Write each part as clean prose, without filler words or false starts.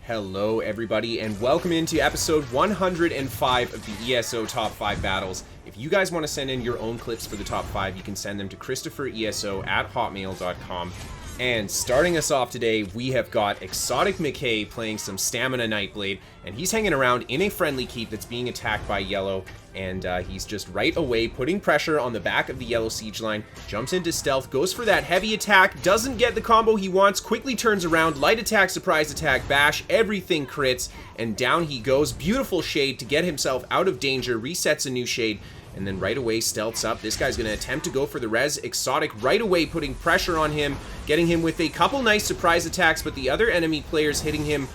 Hello everybody and welcome into episode 105 of the ESO top 5 battles. If you guys want to send in your own clips for the top 5, you can send them to kristofereso@hotmail.com. And starting us off today, we have got ExOtIk MkAy playing some Stamina Nightblade, and he's hanging around in a friendly keep that's being attacked by yellow, and he's just right away putting pressure on the back of the yellow siege line, jumps into stealth, goes for that heavy attack, doesn't get the combo he wants, quickly turns around, light attack, surprise attack, bash, everything crits, and down he goes. Beautiful shade to get himself out of danger, resets a new shade, and then right away stealths up. This guy's going to attempt to go for the res. ExOtIk right away putting pressure on him, getting him with a couple nice surprise attacks, but the other enemy players hitting him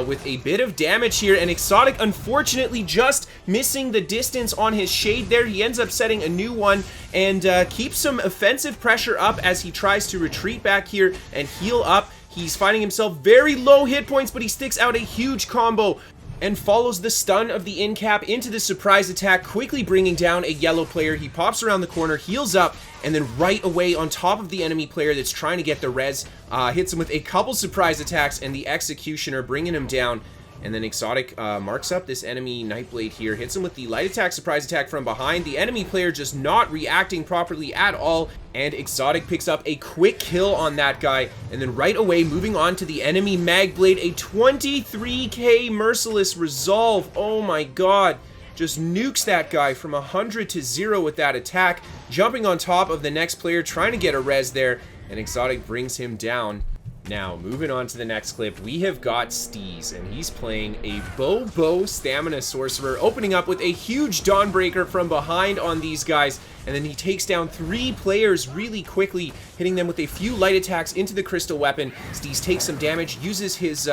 with a bit of damage here, and ExOtIk unfortunately just missing the distance on his shade there. He ends up setting a new one and keeps some offensive pressure up as he tries to retreat back here and heal up. He's finding himself very low hit points, but he sticks out a huge combo and follows the stun of the in-cap into the surprise attack, quickly bringing down a yellow player. He pops around the corner, heals up, and then right away on top of the enemy player that's trying to get the res, hits him with a couple surprise attacks, and the executioner bringing him down. And then ExOtIk marks up this enemy Nightblade here, hits him with the light attack, surprise attack from behind. The enemy player just not reacting properly at all, and ExOtIk picks up a quick kill on that guy. And then right away, moving on to the enemy Magblade, a 23k merciless resolve. Oh my god. Just nukes that guy from 100 to 0 with that attack, jumping on top of the next player, trying to get a res there, and ExOtIk brings him down. Now, moving on to the next clip, we have got Steez, and he's playing a Bow Stamina Sorcerer, opening up with a huge Dawnbreaker from behind on these guys, and then he takes down 3 players really quickly, hitting them with a few light attacks into the crystal weapon. Steez takes some damage, uses his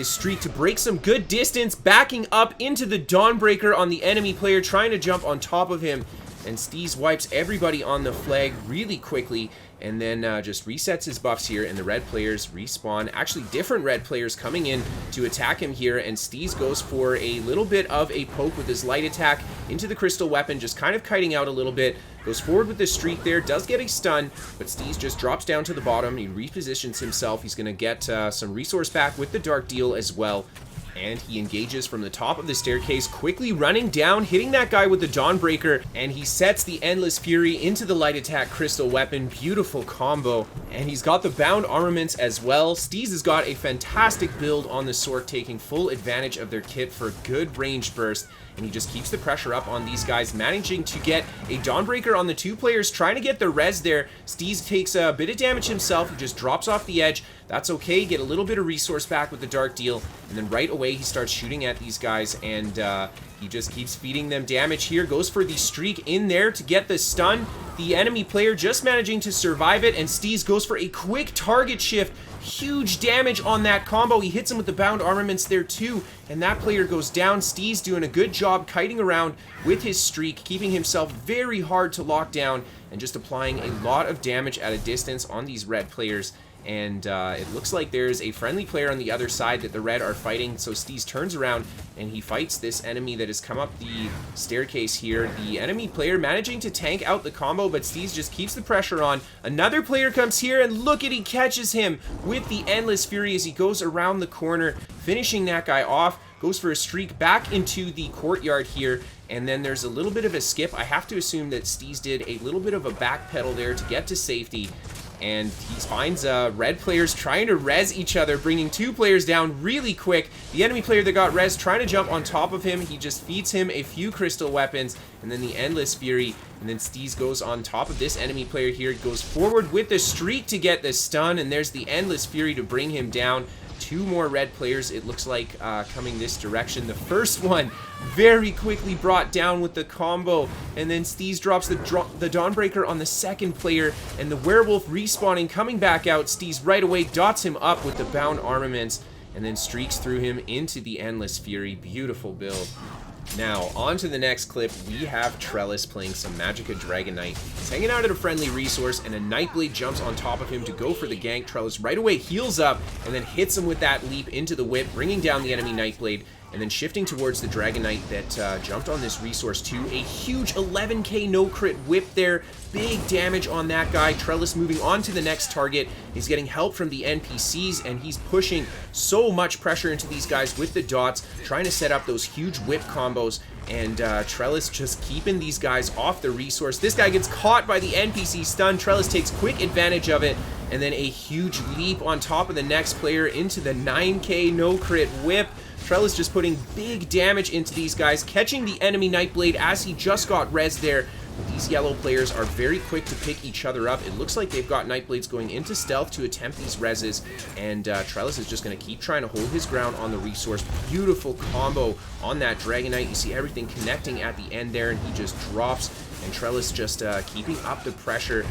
streak to break some good distance, backing up into the Dawnbreaker on the enemy player, trying to jump on top of him, and Steez wipes everybody on the flag really quickly, and then just resets his buffs here, and the red players respawn. Actually, different red players coming in to attack him here, and Steez goes for a little bit of a poke with his light attack into the crystal weapon, just kind of kiting out a little bit. Goes forward with the streak there, does get a stun, but Steez just drops down to the bottom. He repositions himself. He's going to get some resource back with the Dark Deal as well. And he engages from the top of the staircase, quickly running down, hitting that guy with the Dawnbreaker, and he sets the Endless Fury into the light attack crystal weapon. Beautiful combo. And he's got the bound armaments as well. Steez has got a fantastic build on the sword, taking full advantage of their kit for good range burst, and he just keeps the pressure up on these guys, managing to get a Dawnbreaker on the 2 players, trying to get the res there. Steez takes a bit of damage himself. He just drops off the edge. That's okay, get a little bit of resource back with the Dark Deal, and then right away he starts shooting at these guys, and he just keeps feeding them damage here, goes for the streak in there to get the stun. The enemy player just managing to survive it, and Steez goes for a quick target shift. Huge damage on that combo. He hits him with the bound armaments there too, and that player goes down. Steez doing a good job kiting around with his streak, keeping himself very hard to lock down, and just applying a lot of damage at a distance on these red players. And it looks like there's a friendly player on the other side that the red are fighting, so Steez turns around and he fights this enemy that has come up the staircase here. The enemy player managing to tank out the combo, but Steez just keeps the pressure on. Another player comes here, and look at, he catches him with the Endless Fury as he goes around the corner, finishing that guy off. Goes for a streak back into the courtyard here, and then there's a little bit of a skip. I have to assume that Steez did a little bit of a backpedal there to get to safety. And he finds red players trying to res each other, bringing 2 players down really quick. The enemy player that got res trying to jump on top of him. He just feeds him a few crystal weapons, and then the Endless Fury. And then Steez goes on top of this enemy player here, goes forward with the streak to get the stun, and there's the Endless Fury to bring him down. 2 more red players, it looks like, coming this direction. The first one very quickly brought down with the combo, and then Steez drops the Dawnbreaker on the second player, and the werewolf respawning, coming back out. Steez right away dots him up with the bound armaments, and then streaks through him into the Endless Fury. Beautiful build. Now, on to the next clip, we have Trellis playing some Magicka Dragon Knight. He's hanging out at a friendly resource, and a Nightblade jumps on top of him to go for the gank. Trellis right away heals up, and then hits him with that leap into the whip, bringing down the enemy Nightblade. and then shifting towards the Dragon Knight that jumped on this resource too. A huge 11k no crit whip there. Big damage on that guy. Trellis moving on to the next target. He's getting help from the NPCs, and he's pushing so much pressure into these guys with the dots, trying to set up those huge whip combos. And Trellis just keeping these guys off the resource. This guy gets caught by the NPC stun. Trellis takes quick advantage of it, and then a huge leap on top of the next player into the 9k no crit whip. Trellis just putting big damage into these guys, catching the enemy Nightblade as he just got res there. These yellow players are very quick to pick each other up. It looks like they've got Nightblades going into stealth to attempt these reses, and Trellis is just going to keep trying to hold his ground on the resource. Beautiful combo on that Dragon Knight. You see everything connecting at the end there, and he just drops, and Trellis just keeping up the pressure.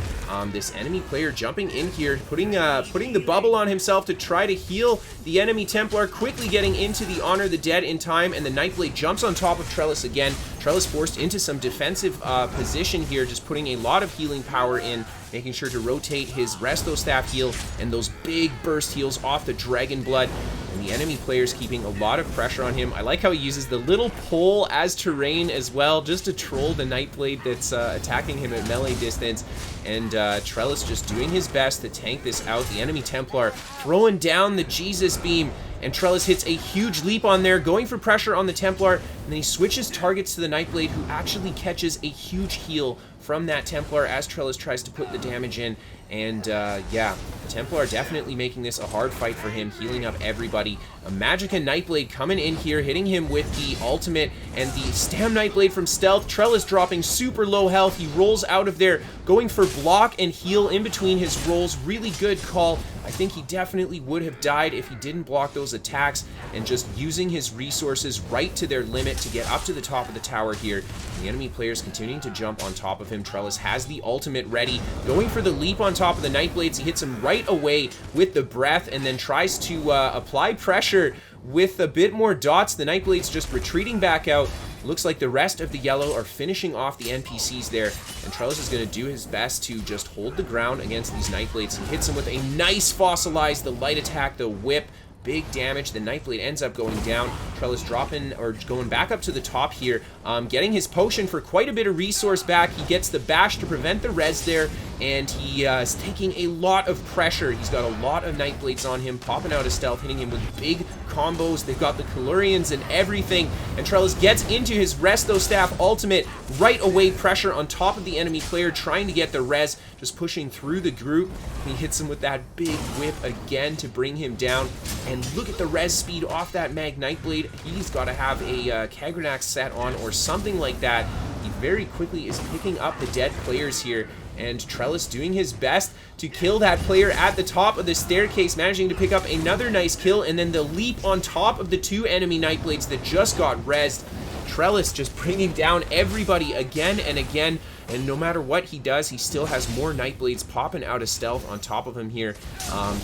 This enemy player jumping in here, putting the bubble on himself to try to heal the enemy Templar, quickly getting into the Honor the Dead in time, and the Nightblade jumps on top of Trellis again. Trellis forced into some defensive position here, just putting a lot of healing power in, making sure to rotate his Resto Staff heal and those big burst heals off the Dragon Blood. And the enemy player's keeping a lot of pressure on him. I like how he uses the little pole as terrain as well, just to troll the Nightblade that's attacking him at melee distance. And Trellis just doing his best to tank this out. The enemy Templar throwing down the Jesus Beam, and Trellis hits a huge leap on there, going for pressure on the Templar, and then he switches targets to the Nightblade, who actually catches a huge heal from that Templar as Trellis tries to put the damage in. And yeah, the Templar definitely making this a hard fight for him, healing up everybody. A Magicka Nightblade coming in here, hitting him with the ultimate, and the Stam Nightblade from stealth. Trellis dropping super low health. He rolls out of there, going for block and heal in between his rolls. Really good call. I think he definitely would have died if he didn't block those attacks, and just using his resources right to their limit to get up to the top of the tower here. The enemy players continuing to jump on top of him. Trellis has the ultimate ready, going for the leap on top of the Nightblades. He hits him right away with the breath, and then tries to apply pressure with a bit more dots. The Nightblades just retreating back out. Looks like the rest of the yellow are finishing off the NPCs there, and Trellis is going to do his best to just hold the ground against these Nightblades. He hits him with a nice fossilized, the light attack, the whip. Big damage. The Nightblade ends up going down. Trellis dropping, or going back up to the top here, getting his potion for quite a bit of resource back. He gets the bash to prevent the res there, and he is taking a lot of pressure. He's got a lot of Nightblades on him, popping out of stealth, hitting him with big combos. They've got the Kalurians and everything, and Trellis gets into his Resto Staff ultimate right away. Pressure on top of the enemy player, trying to get the res, just pushing through the group. He hits him with that big whip again to bring him down. And look at the res speed off that Mag Nightblade. He's got to have a Kagranax set on or something like that. He very quickly is picking up the dead players here, and Trellis doing his best to kill that player at the top of the staircase, managing to pick up another nice kill, and then the leap on top of the two enemy Nightblades that just got rezzed. Trellis just bringing down everybody again and again, and no matter what he does, he still has more Nightblades popping out of stealth on top of him here,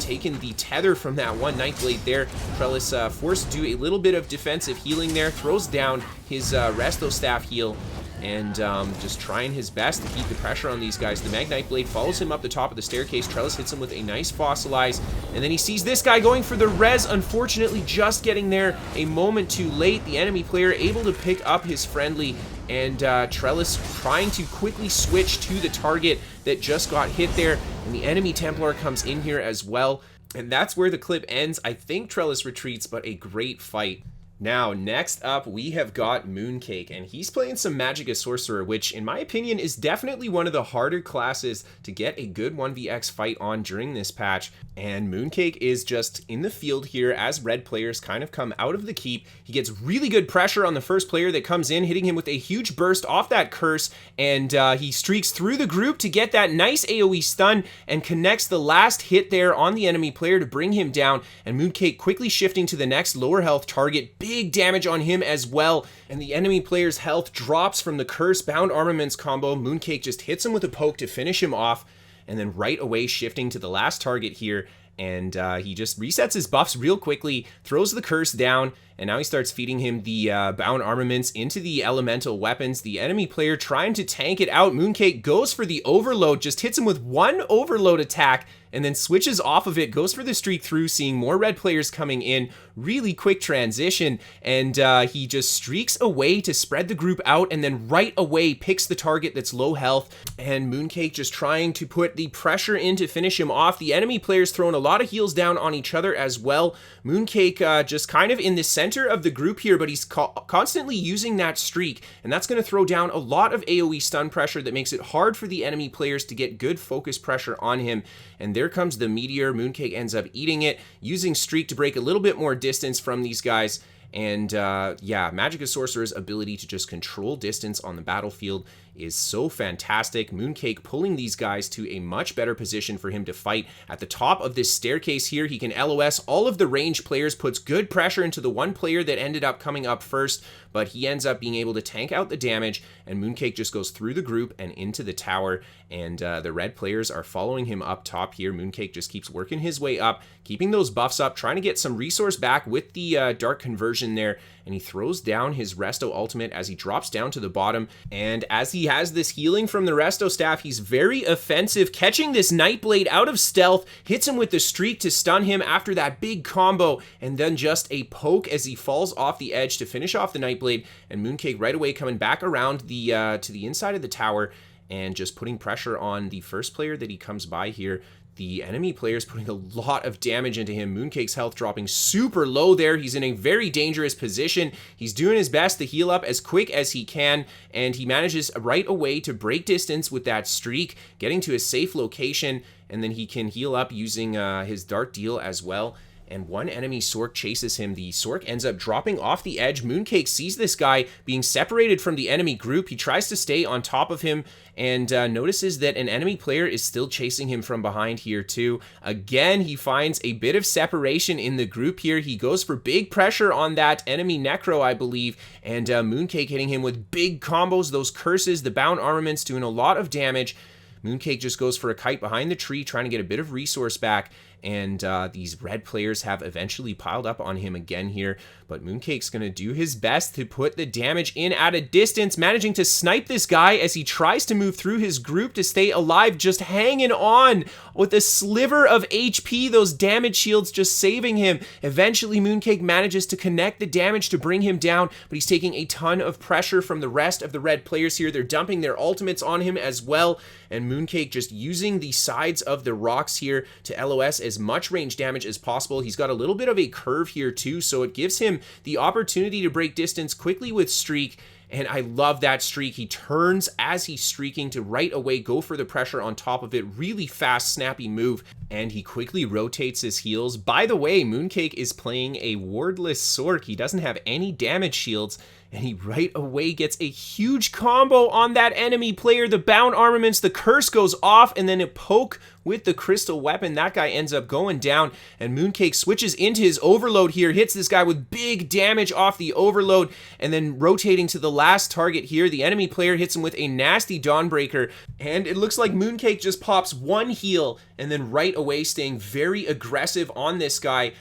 taking the tether from that one Nightblade there. Trellis forced to do a little bit of defensive healing there, throws down his Resto Staff heal, and just trying his best to keep the pressure on these guys. The Mag Nightblade follows him up the top of the staircase. Trellis hits him with a nice fossilize, and then he sees this guy going for the res, unfortunately just getting there a moment too late. The enemy player able to pick up his friendly, and Trellis trying to quickly switch to the target that just got hit there, and the enemy Templar comes in here as well. And that's where the clip ends. I think Trellis retreats, but a great fight. Now, next up, we have got Mooncake, and he's playing some Magicka Sorcerer, which, in my opinion, is definitely one of the harder classes to get a good 1vx fight on during this patch. And Mooncake is just in the field here as red players kind of come out of the keep. He gets really good pressure on the first player that comes in, hitting him with a huge burst off that curse, and he streaks through the group to get that nice AoE stun and connects the last hit there on the enemy player to bring him down, and Mooncake quickly shifting to the next lower health target. Big damage on him as well, and the enemy player's health drops from the curse bound armaments combo. Mooncake just hits him with a poke to finish him off, and then right away shifting to the last target here, and he just resets his buffs real quickly, throws the curse down, and now he starts feeding him the bound armaments into the elemental weapons. The enemy player trying to tank it out. Mooncake goes for the overload, just hits him with one overload attack, and then switches off of it, goes for the streak through, seeing more red players coming in. Really quick transition, and he just streaks away to spread the group out, and then right away picks the target that's low health, and MkAy just trying to put the pressure in to finish him off. The enemy players throwing a lot of heals down on each other as well. MkAy just kind of in the center of the group here, but he's constantly using that streak, and that's going to throw down a lot of AoE stun pressure that makes it hard for the enemy players to get good focus pressure on him. And there comes the meteor. MkAy ends up eating it, using streak to break a little bit more distance from these guys. And yeah, Magicka Sorcerer's ability to just control distance on the battlefield is so fantastic. MkAy pulling these guys to a much better position for him to fight. At the top of this staircase here, he can LOS all of the range players, puts good pressure into the one player that ended up coming up first, but he ends up being able to tank out the damage, and MkAy just goes through the group and into the tower, and the red players are following him up top here. MkAy just keeps working his way up, keeping those buffs up, trying to get some resource back with the dark conversion there, and he throws down his Resto ultimate as he drops down to the bottom, and as he has this healing from the Resto staff, he's very offensive, catching this Nightblade out of stealth, hits him with the streak to stun him after that big combo, and then just a poke as he falls off the edge to finish off the Nightblade, and MkAy right away coming back around the to the inside of the tower and just putting pressure on the first player that he comes by here. The enemy player's putting a lot of damage into him. MkAy's health dropping super low there. He's in a very dangerous position. He's doing his best to heal up as quick as he can, and he manages right away to break distance with that streak, getting to a safe location, and then he can heal up using his Dark Deal as well. And one enemy Sork chases him. The Sork ends up dropping off the edge. MkAy sees this guy being separated from the enemy group. He tries to stay on top of him and notices that an enemy player is still chasing him from behind here too. Again, he finds a bit of separation in the group here. He goes for big pressure on that enemy Necro, I believe, and MkAy hitting him with big combos, those curses, the bound armaments doing a lot of damage. MkAy just goes for a kite behind the tree, trying to get a bit of resource back, and these red players have eventually piled up on him again here, but MkAy's going to do his best to put the damage in at a distance, managing to snipe this guy as he tries to move through his group to stay alive, just hanging on with a sliver of HP, those damage shields just saving him. Eventually, MkAy manages to connect the damage to bring him down, but he's taking a ton of pressure from the rest of the red players here. They're dumping their ultimates on him as well, and MkAy just using the sides of the rocks here to LOS as much range damage as possible. He's got a little bit of a curve here too, so it gives him the opportunity to break distance quickly with streak, and I love that streak. He turns as he's streaking to right away go for the pressure on top of it. Really fast, snappy move, and he quickly rotates his heals. By the way, MkAy is playing a wardless Sork. He doesn't have any damage shields, and he right away gets a huge combo on that enemy player. The bound armaments, the curse goes off, and then a poke with the crystal weapon. That guy ends up going down, and MkAy switches into his overload here, hits this guy with big damage off the overload, and then rotating to the last target here, the enemy player hits him with a nasty Dawnbreaker, and it looks like MkAy just pops one heal, and then right away staying very aggressive on this guy,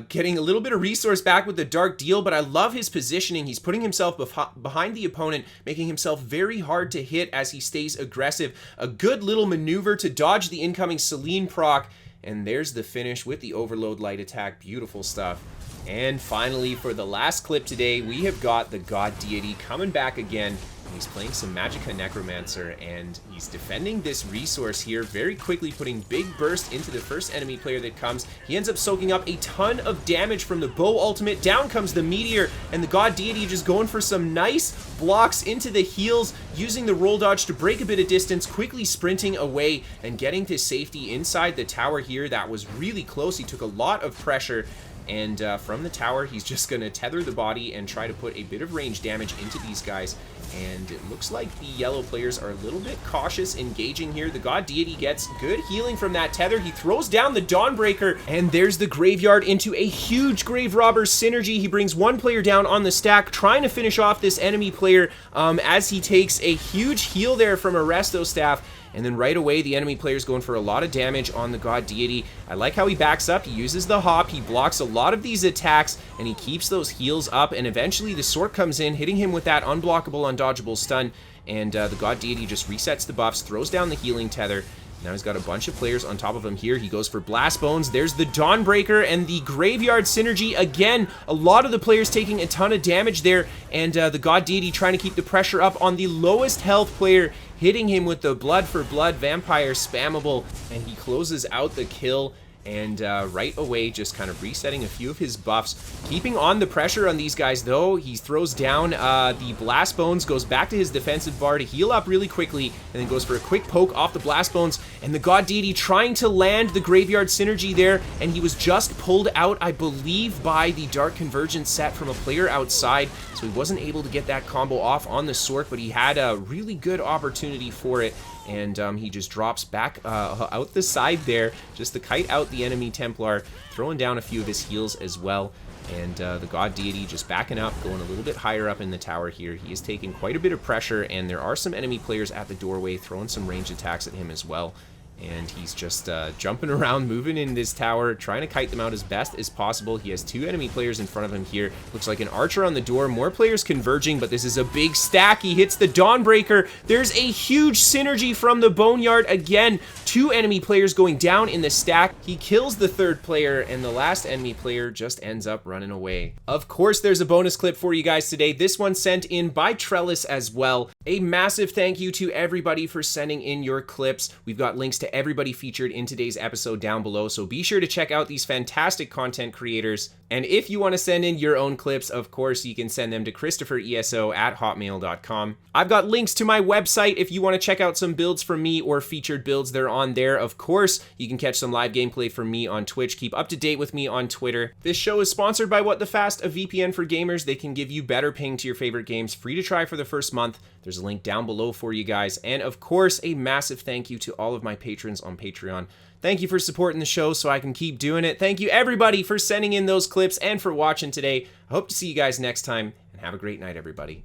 getting a little bit of resource back with the Dark Deal, but I love his positioning. He's putting himself behind the opponent, making himself very hard to hit as he stays aggressive. A good little maneuver to dodge the incoming Selene proc, and there's the finish with the overload light attack. Beautiful stuff. And finally, for the last clip today, we have got the God Deity coming back again. He's playing some Magicka Necromancer, and he's defending this resource here, very quickly putting big burst into the first enemy player that comes. He ends up soaking up a ton of damage from the bow ultimate. Down comes the meteor, and the God Deity just going for some nice blocks into the heals, using the roll dodge to break a bit of distance, quickly sprinting away and getting to safety inside the tower here. That was really close. He took a lot of pressure. And from the tower, he's just going to tether the body and try to put a bit of range damage into these guys. And it looks like the yellow players are a little bit cautious engaging here. The God Deity gets good healing from that tether. He throws down the Dawnbreaker, and there's the Graveyard into a huge Grave Robber synergy. He brings one player down on the stack, trying to finish off this enemy player as he takes a huge heal there from a Resto staff. And then right away, the enemy player's going for a lot of damage on the God Deity. I like how he backs up. He uses the hop. He blocks a lot of these attacks, and he keeps those heals up. And eventually, the Sork comes in, hitting him with that unblockable, undodgeable stun. And the God Deity just resets the buffs, throws down the healing tether, Now he's got a bunch of players on top of him here. He goes for Blast Bones. There's the Dawnbreaker and the Graveyard Synergy. Again, a lot of the players taking a ton of damage there, and the God Deity trying to keep the pressure up on the lowest health player, hitting him with the Blood for Blood Vampire Spammable, and he closes out the kill. And right away, just kind of resetting a few of his buffs. Keeping on the pressure on these guys, though. He throws down the Blast Bones, goes back to his defensive bar to heal up really quickly, and then goes for a quick poke off the Blast Bones. And the God Deity trying to land the Graveyard Synergy there, and he was just pulled out, I believe, by the Dark Convergence set from a player outside, so he wasn't able to get that combo off on the Sork, but he had a really good opportunity for it. And he just drops back out the side there, just to kite out the enemy Templar, throwing down a few of his heals as well. And the God Deity just backing up, going a little bit higher up in the tower here. He is taking quite a bit of pressure, and there are some enemy players at the doorway throwing some ranged attacks at him as well. And he's just jumping around, moving in this tower, trying to kite them out as best as possible. He has 2 enemy players in front of him here. Looks like an archer on the door. More players converging, but this is a big stack. He hits the Dawnbreaker. There's a huge synergy from the Boneyard. Again, 2 enemy players going down in the stack. He kills the 3rd player, and the last enemy player just ends up running away. Of course, there's a bonus clip for you guys today. This one sent in by Trellis as well. A massive thank you to everybody for sending in your clips. We've got links to everybody featured in today's episode down below, so be sure to check out these fantastic content creators. And if you want to send in your own clips, of course, you can send them to kristofereso@hotmail.com. I've got links to my website if you want to check out some builds from me or featured builds. They're on there. Of course, you can catch some live gameplay from me on Twitch. Keep up to date with me on Twitter. This show is sponsored by What the Fast, a VPN for gamers. They can give you better ping to your favorite games, free to try for the first month. There's a link down below for you guys. And of course, a massive thank you to all of my patrons on Patreon. Thank you for supporting the show so I can keep doing it. Thank you everybody for sending in those clips and for watching today. I hope to see you guys next time, and have a great night, everybody.